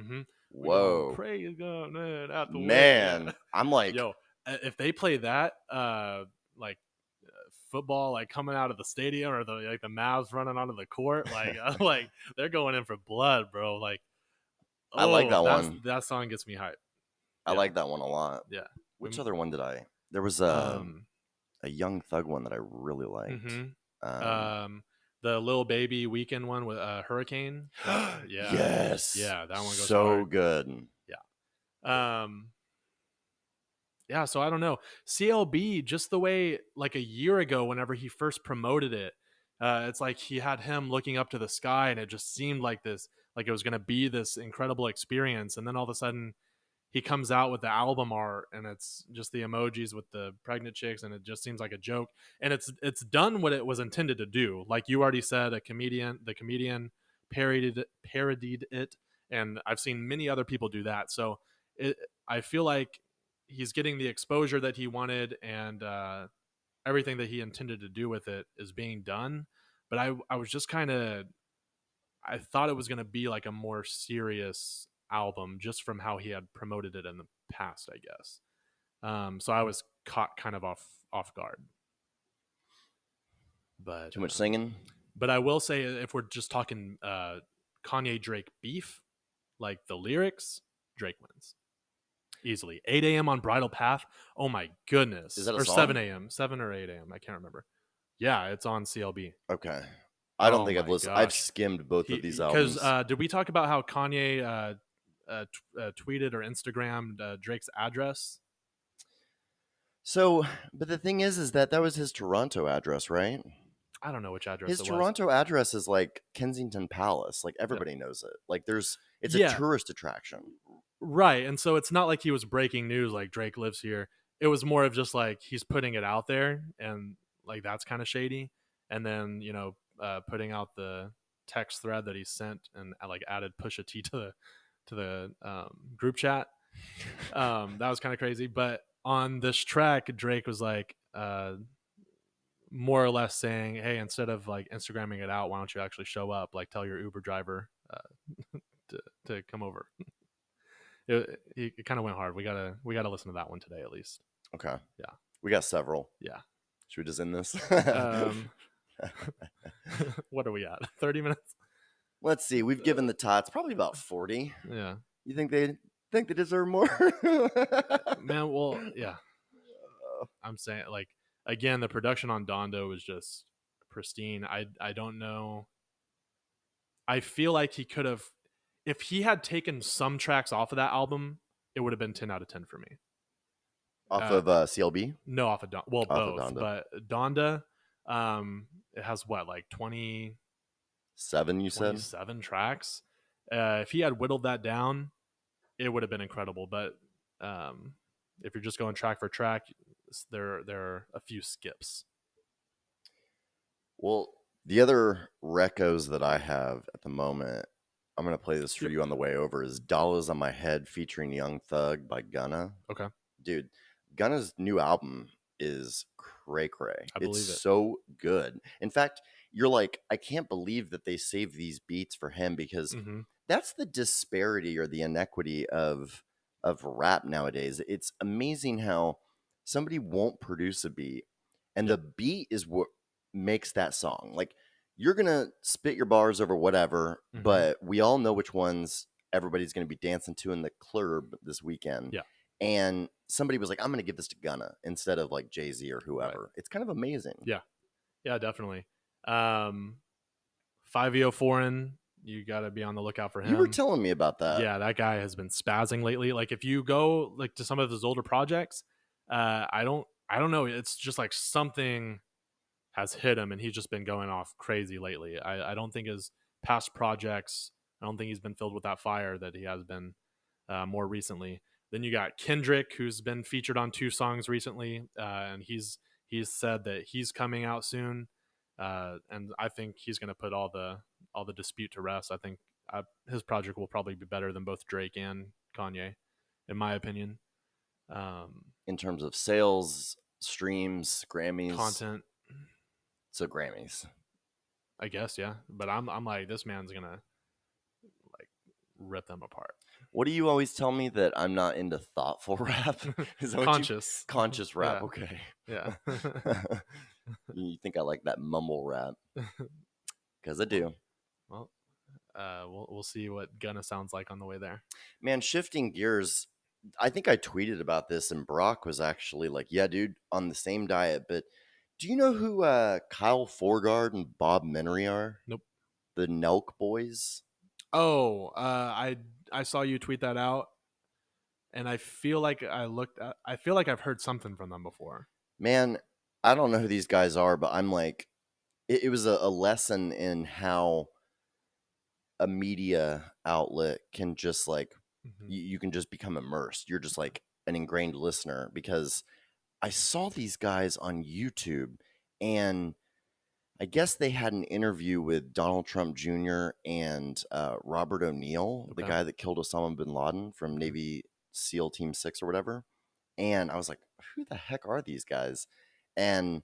S1: Whoa.
S2: Praise God, man. Out the
S1: man.
S2: way.
S1: I'm like,
S2: yo, if they play that, like football, like coming out of the stadium, or the Mavs running onto the court, like they're going in for blood, bro. Like,
S1: I like that one.
S2: That song gets me hyped.
S1: I like that one a lot.
S2: Yeah.
S1: Which other one did I? There was a Young Thug one that I really liked.
S2: The Lil Baby Weekend one with Hurricane. Yeah.
S1: Yes.
S2: Yeah, that one goes
S1: so
S2: hard.
S1: good.
S2: Yeah. Yeah, so I don't know. CLB, just the way like a year ago, whenever he first promoted it, it's like he had him looking up to the sky, and it just seemed like this, like it was going to be this incredible experience. And then all of a sudden, he comes out with the album art, and it's just the emojis with the pregnant chicks, and it just seems like a joke. And it's done what it was intended to do. Like you already said, the comedian parodied it, and I've seen many other people do that. So I feel like he's getting the exposure that he wanted, and everything that he intended to do with it is being done. But I was just kind of, I thought it was going to be like a more serious album just from how he had promoted it in the past, I guess. So I was caught kind of off guard. But
S1: too much singing.
S2: But I will say, if we're just talking Kanye Drake beef, like the lyrics, Drake wins easily. 8 a.m. on Bridal Path. Oh my goodness.
S1: Is that a
S2: or
S1: song?
S2: 7 a.m. 7 or 8 a.m. I can't remember. Yeah, it's on CLB.
S1: Okay. I don't think I've listened. Gosh. I've skimmed both of these albums.
S2: Because did we talk about how Kanye tweeted or Instagrammed Drake's address?
S1: So, but the thing is that was his Toronto address, right?
S2: I don't know which address
S1: his Toronto address is like Kensington Palace. Like everybody knows it. Like it's a tourist attraction.
S2: Right. And so it's not like he was breaking news like Drake lives here. It was more of just like he's putting it out there, and like that's kind of shady. And then, putting out the text thread that he sent and like added Pusha T to the group chat. That was kind of crazy. But on this track, Drake was like more or less saying, hey, instead of like Instagramming it out, why don't you actually show up? Like tell your Uber driver to come over. It kind of went hard. We gotta listen to that one today at least.
S1: Okay.
S2: Yeah.
S1: We got several.
S2: Yeah.
S1: Should we just end this?
S2: What are we at? 30 minutes?
S1: Let's see. We've given the tots probably about 40.
S2: Yeah.
S1: You think they deserve more?
S2: Man, well, yeah. I'm saying, like, again, the production on Donda was just pristine. I don't know. I feel like he could have, if he had taken some tracks off of that album, it would have been 10 out of 10 for me.
S1: Off of CLB?
S2: No, off of Donda. Well,
S1: off
S2: both.
S1: of Donda.
S2: But Donda, it has what, like
S1: 27, you said?
S2: 27 tracks. If he had whittled that down, it would have been incredible. But if you're just going track for track, there are a few skips.
S1: Well, the other recos that I have at the moment, I'm going to play this for you on the way over, is Dollars on My Head featuring Young Thug by Gunna.
S2: Okay.
S1: Dude, Gunna's new album is cray-cray.
S2: I believe
S1: it's
S2: it.
S1: so good. In fact, you're like, I can't believe that they saved these beats for him, because that's the disparity or the inequity of rap nowadays. It's amazing how somebody won't produce a beat, and the beat is what makes that song. Like, you're gonna spit your bars over whatever, but we all know which ones everybody's gonna be dancing to in the club this weekend.
S2: Yeah.
S1: And somebody was like, I'm gonna give this to Gunna instead of like Jay-Z or whoever. Right. It's kind of amazing.
S2: Yeah definitely. 5EO Foreign, you got to be on the lookout for him.
S1: You were telling me about that.
S2: Yeah, that guy has been spazzing lately. Like, if you go like to some of his older projects, I don't know, it's just like something has hit him and he's just been going off crazy lately. I don't think his past projects, I don't think he's been filled with that fire that he has been more recently. Then you got Kendrick, who's been featured on 2 songs recently, and he's said that he's coming out soon, and I think he's going to put all the dispute to rest. I think his project will probably be better than both Drake and Kanye, in my opinion.
S1: In terms of sales, streams, Grammys,
S2: content.
S1: So Grammys, I
S2: guess, yeah. But I'm like, this man's gonna like rip them apart.
S1: What do you always tell me, that I'm not into thoughtful rap? Is that
S2: conscious
S1: rap?
S2: Yeah.
S1: Okay.
S2: Yeah.
S1: You think I like that mumble rap? Because I do.
S2: Well, we'll see what Gunna sounds like on the way there.
S1: Man, shifting gears, I think I tweeted about this, and Brock was actually like, yeah, dude, on the same diet. But do you know who Kyle Forgard and Bob Menery are?
S2: Nope.
S1: The Nelk Boys?
S2: Oh, I saw you tweet that out, and I feel like I've heard something from them before.
S1: Man, I don't know who these guys are, but I'm like, it was a lesson in how a media outlet can just like, you can just become immersed. You're just like an ingrained listener, because I saw these guys on YouTube, and I guess they had an interview with Donald Trump Jr. and Robert O'Neill, the guy that killed Osama bin Laden from Navy SEAL Team 6 or whatever. And I was like, who the heck are these guys? And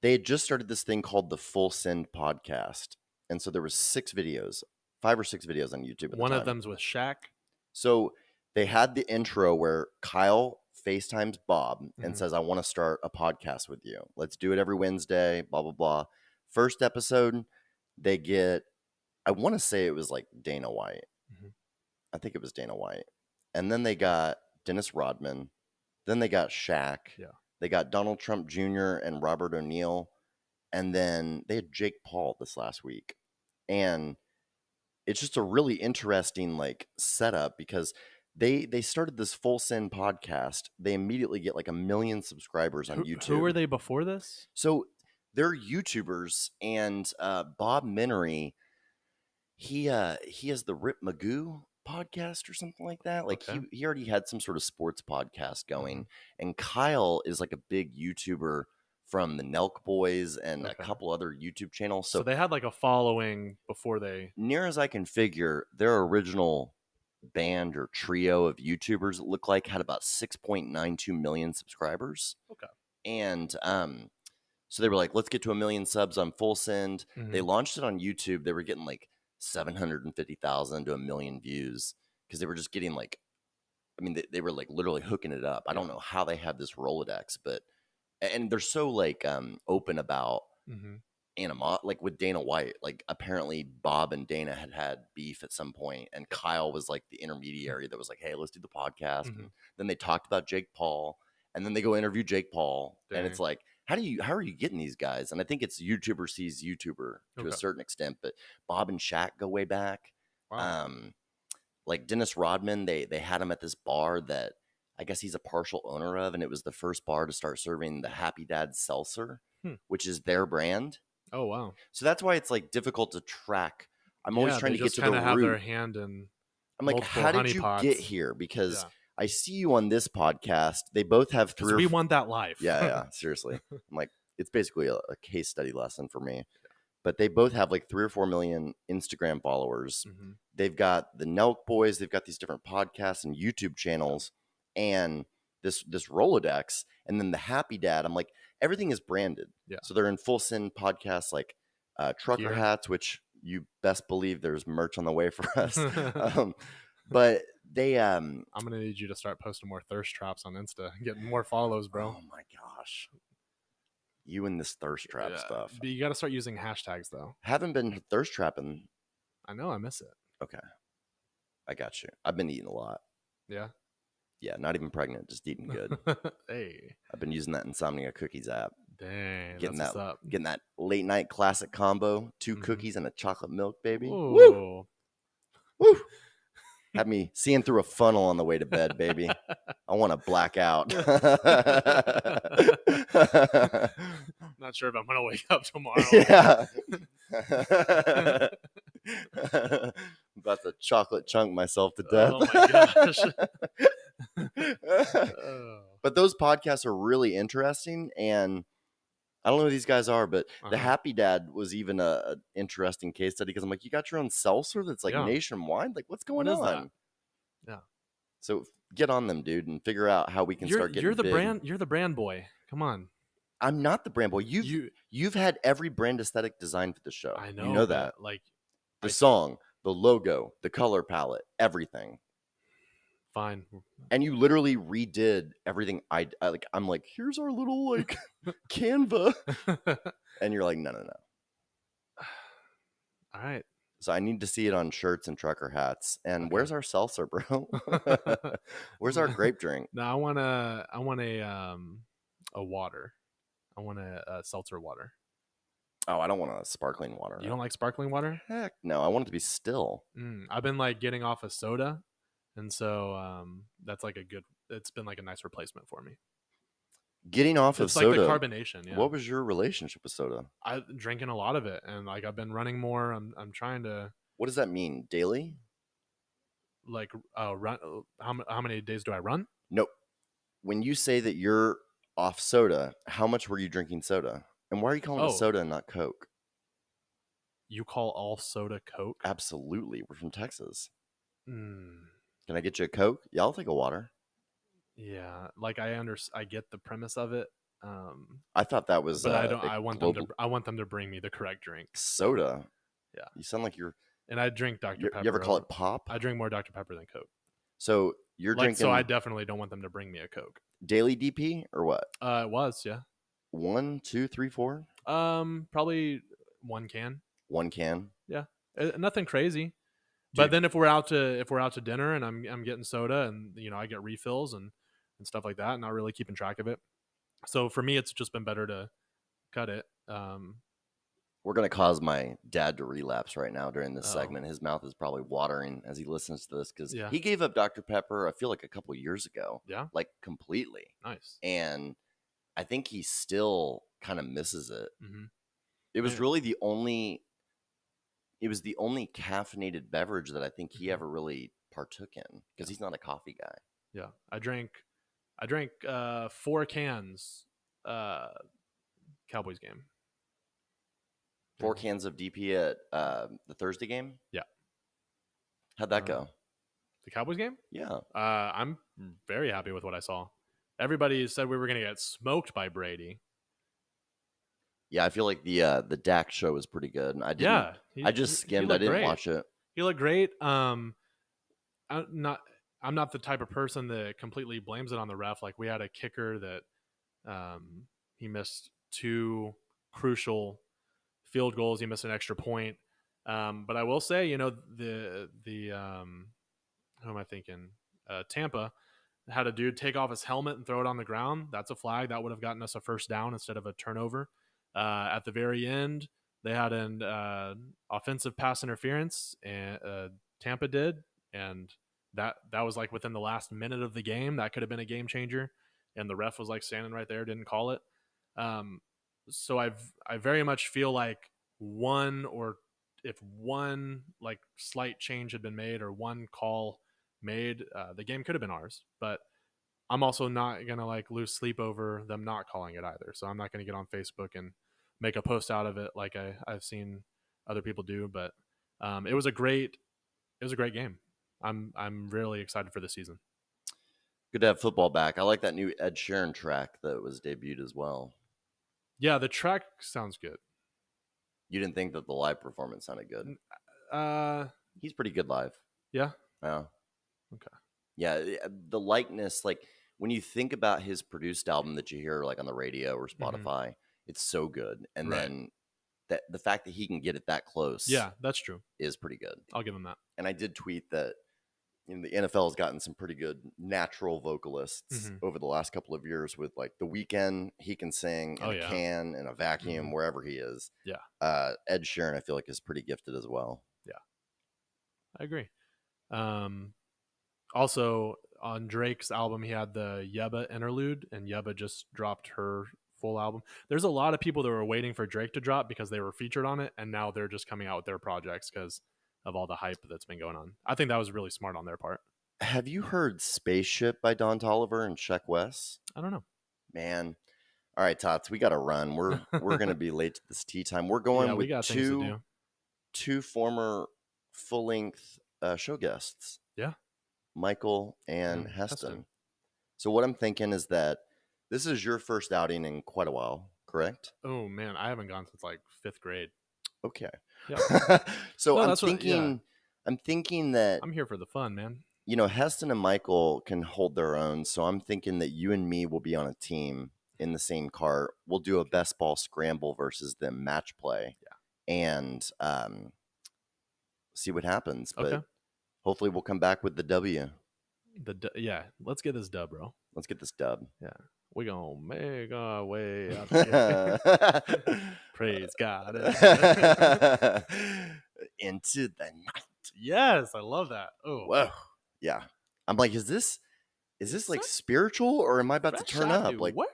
S1: they had just started this thing called the Full Send podcast. And so there was 5 or 6 videos on YouTube.
S2: One of them's with Shaq.
S1: So they had the intro where Kyle FaceTimes Bob and says, I want to start a podcast with you. Let's do it every Wednesday, blah, blah, blah. First episode, they get, I want to say it was like Dana White. I think it was Dana White. And then they got Dennis Rodman. Then they got Shaq.
S2: Yeah.
S1: They got Donald Trump Jr. and Robert O'Neill. And then they had Jake Paul this last week. And it's just a really interesting like setup, because they started this Full Send podcast. They immediately get like 1 million subscribers on YouTube.
S2: Who were they before this?
S1: So they're YouTubers, and Bob Menery, he has the Rip Magoo podcast or something like that. Like he already had some sort of sports podcast going, and Kyle is like a big YouTuber from the Nelk Boys and a couple other YouTube channels.
S2: So they had like a following before they.
S1: Near as I can figure, their original band or trio of YouTubers, it looked like, had about 6.92 million subscribers.
S2: Okay.
S1: And so they were like, let's get to 1 million subs on Full Send. They launched it on YouTube. They were getting like 750,000 to 1 million views, because they were just getting like, I mean, they were like literally hooking it up. I don't know how they have this Rolodex, but, and they're so like open about like with Dana White. Like apparently Bob and Dana had beef at some point, and Kyle was like the intermediary that was like, hey, let's do the podcast. And then they talked about Jake Paul, and then they go interview Jake Paul. And it's like, how are you getting these guys? And I think it's YouTuber sees YouTuber to a certain extent, but Bob and Shaq go way back.
S2: Wow.
S1: Like Dennis Rodman, they had him at this bar that I guess he's a partial owner of, and it was the first bar to start serving the Happy Dad seltzer, which is their brand.
S2: Oh, wow.
S1: So that's why it's like difficult to track. I'm always trying to get to the root.
S2: Have their hand in.
S1: I'm like, how did you get here? Because I see you on this podcast. They both have 3
S2: we want that life.
S1: Yeah, seriously. I'm like, it's basically a case study lesson for me. But they both have like 3 or 4 million Instagram followers.
S2: Mm-hmm.
S1: They've got the Nelk Boys. They've got these different podcasts and YouTube channels, and this Rolodex, and then the Happy Dad. I'm like, everything is branded. Yeah. So they're in full send podcasts like trucker hats, which you best believe there's merch on the way for us. But they I'm
S2: gonna need you to start posting more thirst traps on Insta, getting more follows, bro.
S1: Oh my gosh, you and this thirst trap stuff.
S2: But you got to start using hashtags though.
S1: Haven't been thirst trapping.
S2: I know, I miss it.
S1: Okay, I got you. I've been eating a lot.
S2: Yeah,
S1: not even pregnant, just eating good.
S2: Hey,
S1: I've been using that Insomnia Cookies app.
S2: Dang,
S1: getting
S2: that's what's up.
S1: Getting that late night classic combo, 2 cookies and a chocolate milk, baby.
S2: Ooh.
S1: Woo! Woo! Had me seeing through a funnel on the way to bed, baby. I want to black out.
S2: Not sure if I'm gonna wake up tomorrow.
S1: Yeah. About to chocolate chunk myself to death.
S2: Oh my gosh.
S1: But those podcasts are really interesting, and I don't know who these guys are, but the Happy Dad was even a interesting case study because I'm like, you got your own seltzer that's like nationwide? Like, what's going on?
S2: That? Yeah.
S1: So get on them, dude, and figure out how we can start getting big.
S2: You're the brand boy. Come on.
S1: I'm not the brand boy. You've had every brand aesthetic design for the show.
S2: I know.
S1: You know that.
S2: Like
S1: the song, the logo, the color palette, everything.
S2: Fine.
S1: And you literally redid everything. I'm like, here's our little like Canva, and you're like, no.
S2: All right.
S1: So I need to see it on shirts and trucker hats. And where's our seltzer, bro? Where's our grape drink?
S2: No, I want a water. I want a seltzer water.
S1: Oh, I don't want a sparkling water.
S2: You don't like sparkling water?
S1: Heck no. I want it to be still.
S2: I've been like getting off of soda. And so that's like it's been like a nice replacement for me.
S1: Getting off of soda.
S2: It's like the carbonation. Yeah.
S1: What was your relationship with soda?
S2: I'm drinking a lot of it, and like I've been running more. I'm trying to.
S1: What does that mean? Daily?
S2: Like run? How many days do I run?
S1: Nope. When you say that you're off soda, how much were you drinking soda? And why are you calling it soda and not Coke?
S2: You call all soda Coke?
S1: Absolutely. We're from Texas. Can I get you a Coke? Yeah, I'll take a water.
S2: Yeah, like I get the premise of it.
S1: I thought that was.
S2: But I don't. I want them to bring me the correct drink.
S1: Soda.
S2: Yeah.
S1: You sound like you're.
S2: And I drink Dr. Pepper.
S1: You ever call it pop?
S2: I drink more Dr. Pepper than Coke.
S1: So you're drinking.
S2: So I definitely don't want them to bring me a Coke.
S1: Daily DP or what?
S2: It was
S1: 1, 2, 3, 4.
S2: Probably 1 can.
S1: 1 can.
S2: Yeah, nothing crazy. But then if we're out to dinner and I'm getting soda and I get refills and stuff like that, not really keeping track of it. So for me, it's just been better to cut it.
S1: We're gonna cause my dad to relapse right now during this segment. His mouth is probably watering as he listens to this because he gave up Dr. Pepper. I feel like a couple years ago. Yeah, like completely.
S2: Nice.
S1: And I think he still kind of misses it.
S2: Mm-hmm.
S1: It was really the only. It was the only caffeinated beverage that I think he ever really partook in because he's not a coffee guy.
S2: Yeah, I drank 4 cans. Cowboys game.
S1: 4 cans of DP at the Thursday game.
S2: Yeah.
S1: How'd that go?
S2: The Cowboys game?
S1: Yeah.
S2: I'm very happy with what I saw. Everybody said we were going to get smoked by Brady.
S1: Yeah, I feel like the Dak show was pretty good. I didn't. I just skimmed. I didn't watch it.
S2: He looked great. I'm not the type of person that completely blames it on the ref. Like we had a kicker that he missed 2 crucial field goals. He missed an extra point. But I will say, the who am I thinking? Tampa. had a dude take off his helmet and throw it on the ground. That's a flag. That would have gotten us a first down instead of a turnover. At the very end, they had an offensive pass interference, and Tampa did, and that was like within the last minute of the game. That could have been a game changer, and the ref was like standing right there, didn't call it. So I very much feel like if one like slight change had been made or one call made, the game could have been ours. But I'm also not gonna like lose sleep over them not calling it either. So I'm not gonna get on Facebook and make a post out of it like I've seen other people do. But it was a great game. I'm really excited for the season.
S1: Good to have football back. I like that new Ed Sheeran track that was debuted as well.
S2: Yeah, the track sounds good.
S1: You didn't think that the live performance sounded good? He's pretty good live.
S2: Yeah?
S1: Yeah.
S2: Okay.
S1: Yeah, the likeness, like when you think about his produced album that you hear like on the radio or Spotify, it's so good. And then the fact that he can get it that close,
S2: yeah, that's true,
S1: is pretty good.
S2: I'll give him that.
S1: And I did tweet that the NFL has gotten some pretty good natural vocalists over the last couple of years with like The Weeknd. He can sing in a can, in a vacuum, wherever he is.
S2: Yeah.
S1: Ed Sheeran, I feel like, is pretty gifted as well.
S2: Yeah, I agree. Also, on Drake's album, he had the Yebba interlude, and Yebba just dropped her full album. There's a lot of people that were waiting for Drake to drop because they were featured on it, and now they're just coming out with their projects because of all the hype that's been going on. I think that was really smart on their part.
S1: Have you heard Spaceship by Don Toliver and Sheck Wes?
S2: I don't know.
S1: Man. All right, Tots, we got to run. We're going to be late to this tea time. We're going with two former full-length show guests.
S2: Yeah.
S1: Michael and Heston. So what I'm thinking is that this is your first outing in quite a while, correct?
S2: Oh, man. I haven't gone since like 5th grade.
S1: Okay.
S2: Yeah.
S1: So I'm thinking that
S2: I'm here for the fun, man.
S1: Heston and Michael can hold their own. So I'm thinking that you and me will be on a team in the same cart. We'll do a best ball scramble versus them match play. Yeah. And see what happens. But hopefully we'll come back with the W.
S2: Let's get this dub, bro.
S1: Let's get this dub.
S2: Yeah. We're going to make our way out there. Praise God.
S1: Into the night.
S2: Yes, I love that. Oh.
S1: Whoa. Yeah. I'm like, is this like spiritual, or am I about to turn up? Like,
S2: what?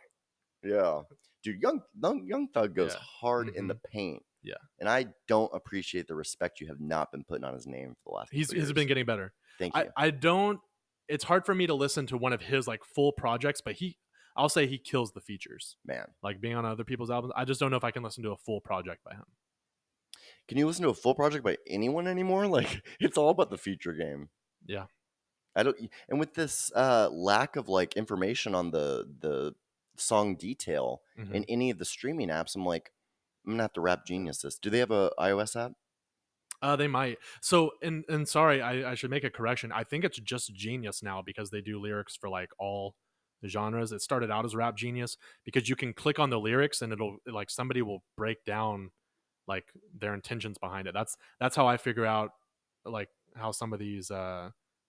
S1: Yeah. Dude, Young Thug goes hard in the paint.
S2: Yeah.
S1: And I don't appreciate the respect you have not been putting on his name for the last
S2: He's been getting better.
S1: Thank you.
S2: I don't, it's hard for me to listen to one of his like full projects, but I'll say he kills the features.
S1: Man.
S2: Like being on other people's albums. I just don't know if I can listen to a full project by him.
S1: Can you listen to a full project by anyone anymore? Like, it's all about the feature game.
S2: Yeah.
S1: And with this lack of like information on the song detail in any of the streaming apps, I'm like, I'm gonna have to RapGenius this. Do they have a iOS app?
S2: They might. So, and sorry, I should make a correction. I think it's just Genius now because they do lyrics for like all the genres. It started out as RapGenius because you can click on the lyrics and it'll like somebody will break down like their intentions behind it. That's how I figure out like how some of these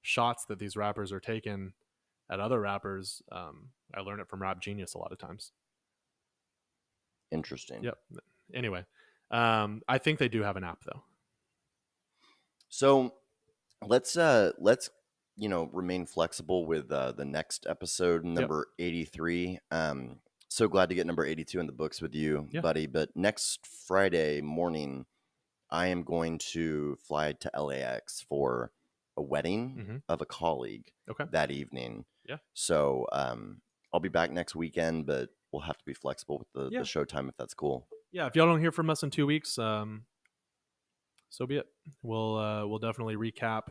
S2: shots that these rappers are taking at other rappers. I learn it from RapGenius a lot of times.
S1: Interesting.
S2: Yep. Anyway, I think they do have an app though.
S1: So let's remain flexible with the next episode, number 83. So glad to get number 82 in the books with you, buddy. But next Friday morning, I am going to fly to LAX for a wedding of a colleague that evening. Yeah. So I'll be back next weekend, but we'll have to be flexible with the show time if that's cool.
S2: Yeah. If y'all don't hear from us in 2 weeks, so be it. We'll definitely recap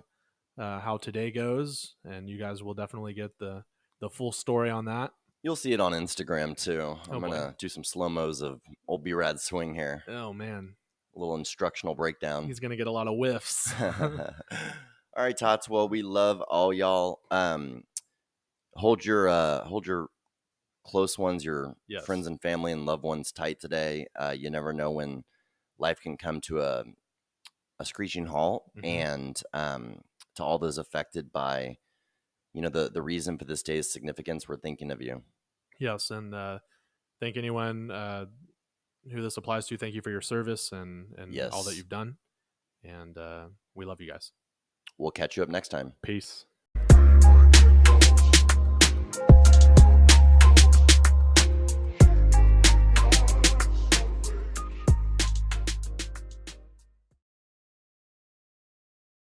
S2: how today goes, and you guys will definitely get the full story on that.
S1: You'll see it on Instagram too. I'm gonna do some slow-mos of old B-Rad swing here.
S2: Oh man,
S1: a little instructional breakdown.
S2: He's gonna get a lot of whiffs.
S1: All right, Tots. Well, we love all y'all. Hold your close ones, your friends and family and loved ones tight today. You never know when life can come to a screeching halt. And to all those affected by the reason for this day's significance, we're thinking of you.
S2: Yes, and thank anyone who this applies to. Thank you for your service and all that you've done. And we love you guys.
S1: We'll catch you up next time.
S2: Peace.